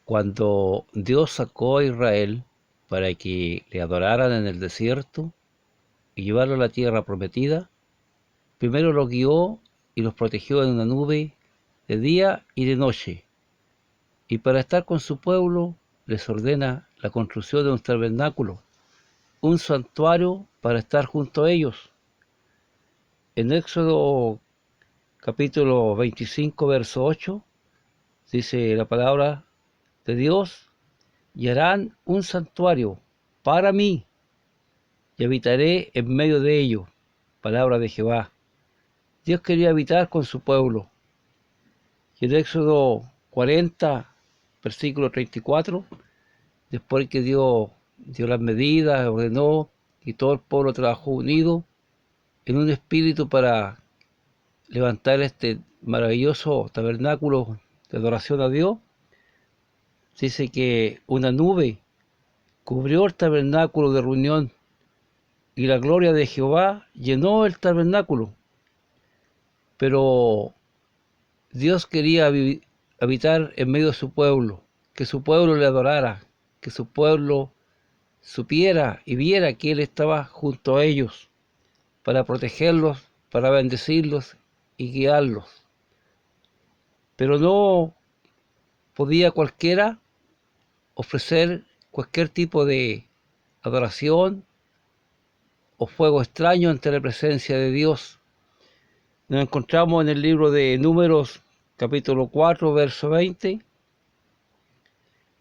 Cuando Dios sacó a Israel para que le adoraran en el desierto y llevarlo a la tierra prometida, primero los guió y los protegió en una nube de día y de noche. Y para estar con su pueblo les ordena la construcción de un tabernáculo, un santuario para estar junto a ellos. En Éxodo capítulo 25, verso 8, dice la palabra de Dios: y harán un santuario para mí, y habitaré en medio de ellos. Palabra de Jehová. Dios quería habitar con su pueblo. Y en Éxodo 40, versículo 34, después que Dios dio las medidas, ordenó, y todo el pueblo trabajó unido en un espíritu para levantar este maravilloso tabernáculo de adoración a Dios, dice que una nube cubrió el tabernáculo de reunión y la gloria de Jehová llenó el tabernáculo. Pero Dios quería habitar en medio de su pueblo, que su pueblo le adorara, que su pueblo supiera y viera que Él estaba junto a ellos para protegerlos, para bendecirlos y guiarlos. Pero no podía cualquiera ofrecer cualquier tipo de adoración o fuego extraño ante la presencia de Dios. Nos encontramos en el libro de Números, capítulo 4, verso 20.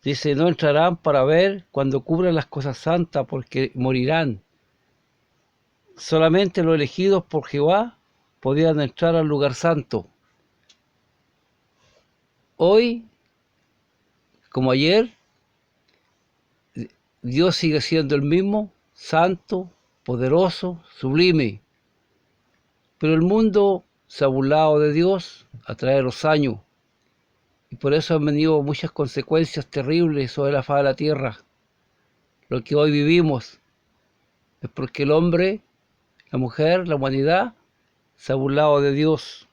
Dice: no entrarán para ver cuando cubran las cosas santas, porque morirán. Solamente los elegidos por Jehová podían entrar al lugar santo. Hoy, como ayer, Dios sigue siendo el mismo, santo, poderoso, sublime. Pero el mundo se ha burlado de Dios a través de los años, y por eso han venido muchas consecuencias terribles sobre la faz de la tierra. Lo que hoy vivimos es porque el hombre, la mujer, la humanidad se ha burlado de Dios.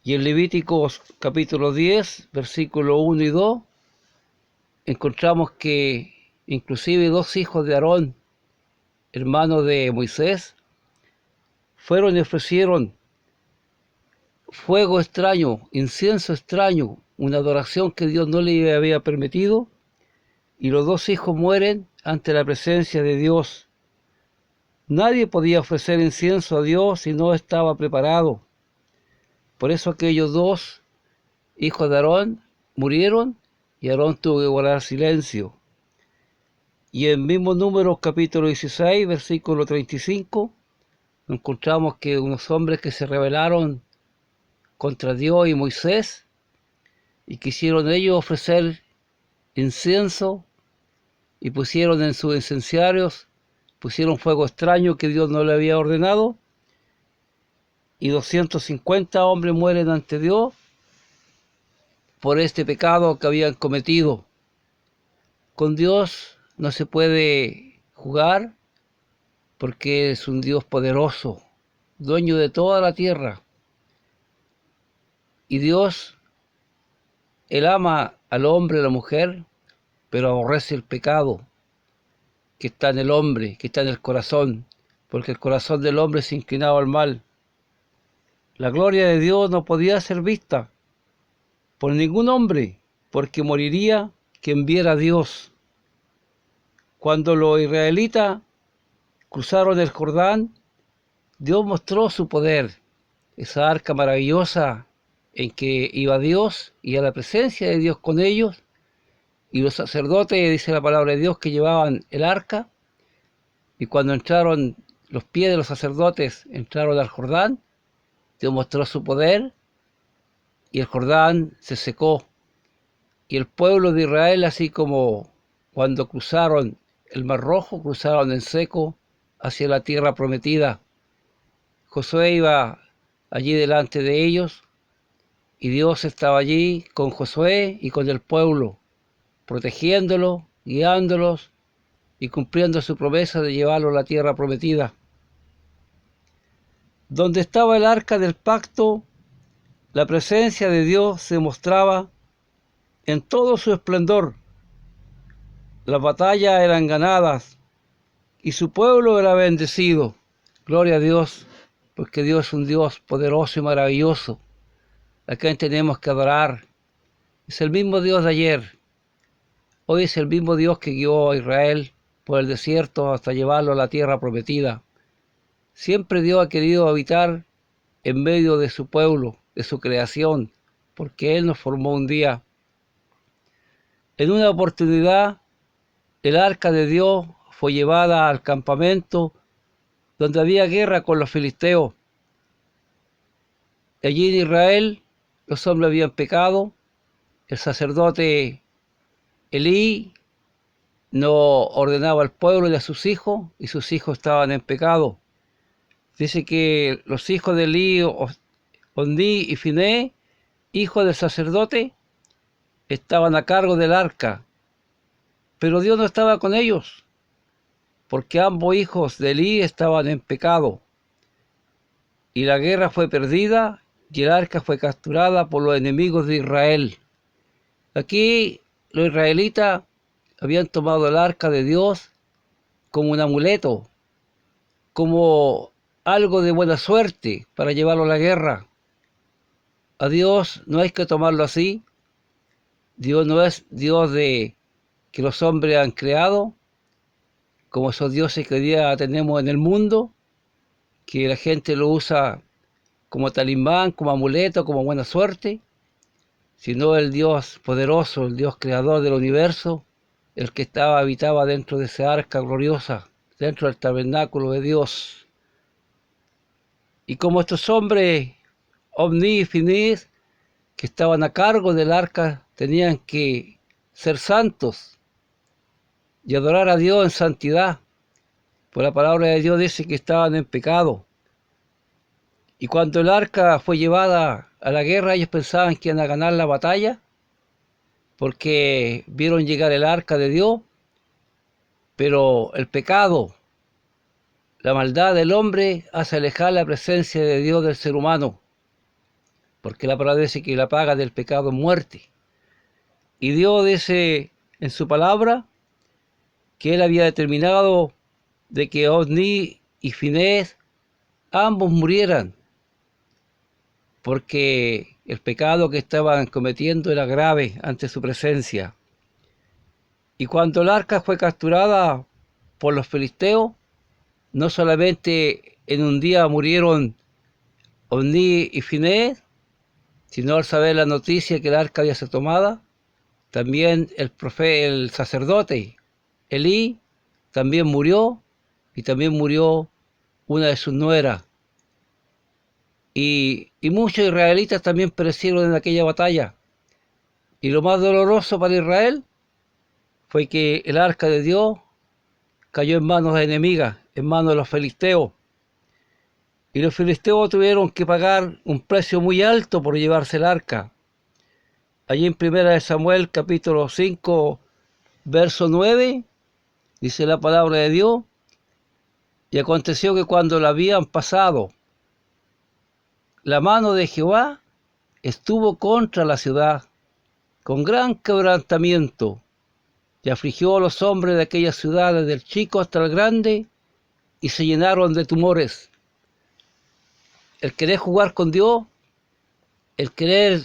Y en Levíticos capítulo 10, versículos 1 y 2, encontramos que inclusive dos hijos de Aarón, hermanos de Moisés, fueron y ofrecieron fuego extraño, incienso extraño, una adoración que Dios no le había permitido, y los dos hijos mueren ante la presencia de Dios. Nadie podía ofrecer incienso a Dios si no estaba preparado. Por eso aquellos dos hijos de Aarón murieron y Aarón tuvo que guardar silencio. Y en mismo Números capítulo 16, versículo 35, encontramos que unos hombres que se rebelaron contra Dios y Moisés y quisieron ellos ofrecer incienso y pusieron en sus incenciarios, pusieron fuego extraño que Dios no le había ordenado, y 250 hombres mueren ante Dios por este pecado que habían cometido. Con Dios no se puede jugar porque es un Dios poderoso, dueño de toda la tierra. Y Dios, Él ama al hombre y a la mujer, pero aborrece el pecado que está en el hombre, que está en el corazón, porque el corazón del hombre se inclinaba al mal. La gloria de Dios no podía ser vista por ningún hombre, porque moriría quien viera a Dios. Cuando los israelitas cruzaron el Jordán, Dios mostró su poder, esa arca maravillosa en que iba Dios y a la presencia de Dios con ellos, y los sacerdotes, dice la palabra de Dios, que llevaban el arca, y cuando entraron los pies de los sacerdotes, entraron al Jordán, Dios mostró su poder, y el Jordán se secó. Y el pueblo de Israel, así como cuando cruzaron el Mar Rojo, cruzaron en seco hacia la tierra prometida. Josué iba allí delante de ellos, y Dios estaba allí con Josué y con el pueblo, protegiéndolo, guiándolos y cumpliendo su promesa de llevarlo a la tierra prometida. Donde estaba el arca del pacto, la presencia de Dios se mostraba en todo su esplendor. Las batallas eran ganadas y su pueblo era bendecido. Gloria a Dios, porque Dios es un Dios poderoso y maravilloso, a quien tenemos que adorar. Es el mismo Dios de ayer. Hoy es el mismo Dios que guió a Israel por el desierto hasta llevarlo a la tierra prometida. Siempre Dios ha querido habitar en medio de su pueblo, de su creación, porque Él nos formó un día. En una oportunidad, el arca de Dios fue llevada al campamento donde había guerra con los filisteos. Allí en Israel los hombres habían pecado, el sacerdote Elí no ordenaba al pueblo y a sus hijos estaban en pecado. Dice que los hijos de Elí, Ofní y Finé, hijos del sacerdote, estaban a cargo del arca, pero Dios no estaba con ellos, porque ambos hijos de Elí estaban en pecado. Y la guerra fue perdida y el arca fue capturada por los enemigos de Israel. Aquí los israelitas habían tomado el arca de Dios como un amuleto, como algo de buena suerte para llevarlo a la guerra. A Dios no hay que tomarlo así. Dios no es Dios de que los hombres han creado, como esos dioses que hoy día tenemos en el mundo, que la gente lo usa como talismán, como amuleto, como buena suerte, sino el Dios poderoso, el Dios creador del universo, el que habitaba dentro de esa arca gloriosa, dentro del tabernáculo de Dios. Y como estos hombres, Ofní y Finis, que estaban a cargo del arca, tenían que ser santos y adorar a Dios en santidad, pues la palabra de Dios dice que estaban en pecado. Y cuando el arca fue llevada a la guerra, ellos pensaban que iban a ganar la batalla, porque vieron llegar el arca de Dios, pero el pecado, la maldad del hombre hace alejar la presencia de Dios del ser humano, porque la palabra dice que la paga del pecado es muerte. Y Dios dice en su palabra que Él había determinado de que Ofní y Finés ambos murieran, porque el pecado que estaban cometiendo era grave ante su presencia. Y cuando el arca fue capturada por los filisteos, no solamente en un día murieron Ofní y Finés, sino al saber la noticia que el arca había sido tomada, también el sacerdote Elí también murió, y también murió una de sus nueras. Y muchos israelitas también perecieron en aquella batalla. Y lo más doloroso para Israel fue que el arca de Dios cayó en manos enemigas, en manos de los filisteos. Y los filisteos tuvieron que pagar un precio muy alto por llevarse el arca. Allí en 1 Samuel capítulo 5, verso 9, dice la palabra de Dios: y aconteció que cuando la habían pasado, la mano de Jehová estuvo contra la ciudad con gran quebrantamiento, y afligió a los hombres de aquella ciudad desde el chico hasta el grande, y se llenaron de tumores. El querer jugar con Dios, el querer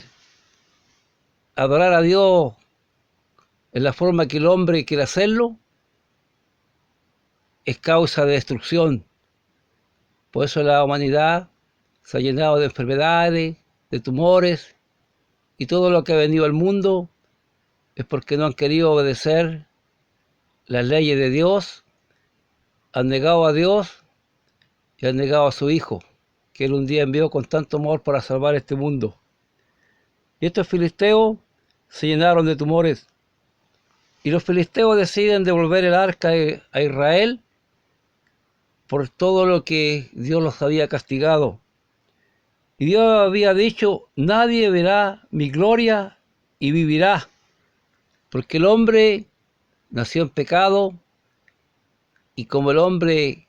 adorar a Dios en la forma que el hombre quiere hacerlo, es causa de destrucción. Por eso la humanidad se ha llenado de enfermedades, de tumores, y todo lo que ha venido al mundo es porque no han querido obedecer las leyes de Dios, han negado a Dios y han negado a su Hijo, que Él un día envió con tanto amor para salvar este mundo. Y estos filisteos se llenaron de tumores. Y los filisteos deciden devolver el arca a Israel por todo lo que Dios los había castigado. Y Dios había dicho: nadie verá mi gloria y vivirá, porque el hombre nació en pecado, y como el hombre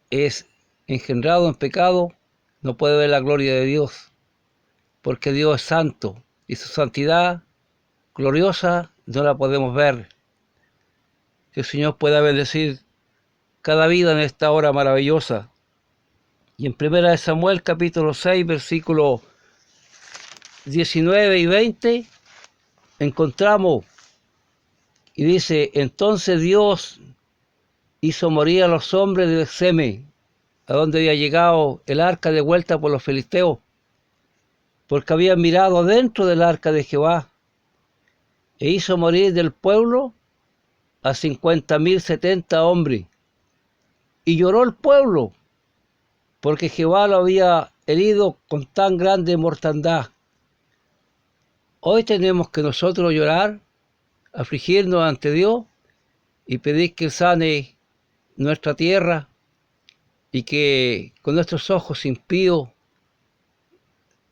es engendrado en pecado, no puede ver la gloria de Dios, porque Dios es santo, y su santidad gloriosa no la podemos ver. Que el Señor pueda bendecir cada vida en esta hora maravillosa. Y en 1 Samuel capítulo 6, versículos 19 y 20, encontramos y dice: entonces Dios hizo morir a los hombres de Beth-semes, a donde había llegado el arca de vuelta por los filisteos, porque habían mirado dentro del arca de Jehová, e hizo morir del pueblo a 50,070 hombres. Y lloró el pueblo, porque Jehová lo había herido con tan grande mortandad. Hoy tenemos que nosotros llorar, afligirnos ante Dios y pedir que Él sane nuestra tierra, y que con nuestros ojos impíos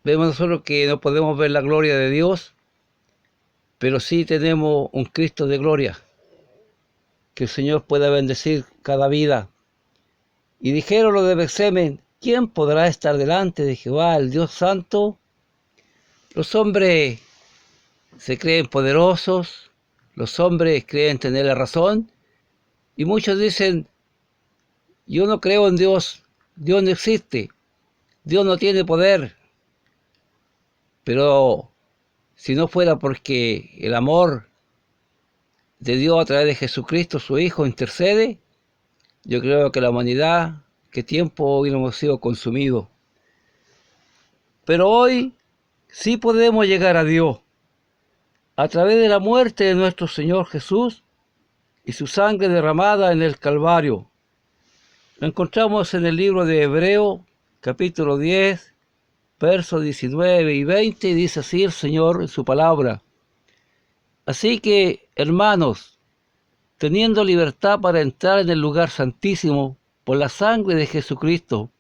vemos nosotros que no podemos ver la gloria de Dios, pero sí tenemos un Cristo de gloria. Que el Señor pueda bendecir cada vida. Y dijeron los de Beth-semes: ¿quién podrá estar delante de Jehová, el Dios Santo? Los hombres se creen poderosos, los hombres creen tener la razón, y muchos dicen: yo no creo en Dios, Dios no existe, Dios no tiene poder. Pero si no fuera porque el amor de Dios a través de Jesucristo, su Hijo, intercede, yo creo que la humanidad, qué tiempo hubiéramos sido consumidos. Pero hoy sí podemos llegar a Dios a través de la muerte de nuestro Señor Jesús y su sangre derramada en el Calvario. Lo encontramos en el libro de Hebreos, capítulo 10, versos 19 y 20, y dice así el Señor en su palabra: así que, hermanos, teniendo libertad para entrar en el lugar santísimo por la sangre de Jesucristo,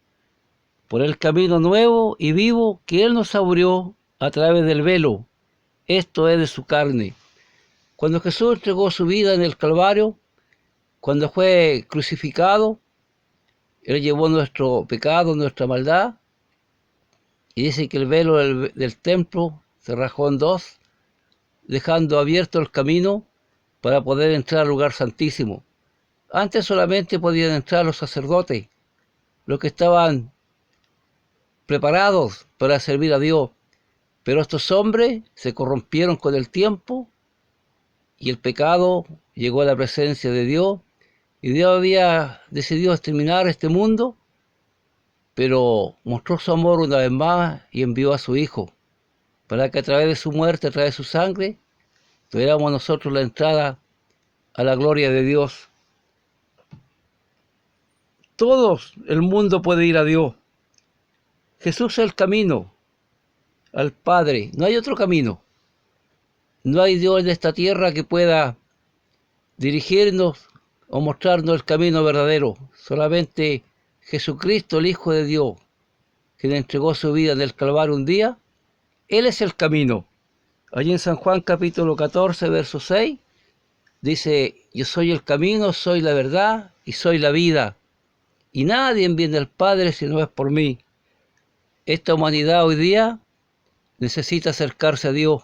por el camino nuevo y vivo que Él nos abrió a través del velo, esto es de su carne. Cuando Jesús entregó su vida en el Calvario, cuando fue crucificado, Él llevó nuestro pecado, nuestra maldad, y dice que el velo del templo se rajó en dos, dejando abierto el camino para poder entrar al lugar santísimo. Antes solamente podían entrar los sacerdotes, los que estaban preparados para servir a Dios, pero estos hombres se corrompieron con el tiempo y el pecado llegó a la presencia de Dios, y Dios había decidido exterminar este mundo, pero mostró su amor una vez más y envió a su Hijo, para que a través de su muerte, a través de su sangre, tuviéramos nosotros la entrada a la gloria de Dios. Todo el mundo puede ir a Dios. Jesús es el camino al Padre, no hay otro camino. No hay Dios en esta tierra que pueda dirigirnos o mostrarnos el camino verdadero. Solamente Jesucristo, el Hijo de Dios, que le entregó su vida en el Calvario un día, Él es el camino. Allí en San Juan capítulo 14, verso 6, dice: yo soy el camino, soy la verdad y soy la vida, y nadie viene al Padre si no es por mí. Esta humanidad hoy día necesita acercarse a Dios.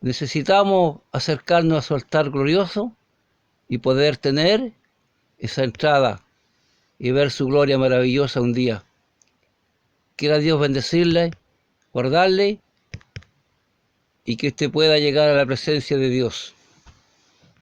Necesitamos acercarnos a su altar glorioso y poder tener esa entrada y ver su gloria maravillosa un día. Quiera Dios bendecirle, guardarle, y que usted pueda llegar a la presencia de Dios.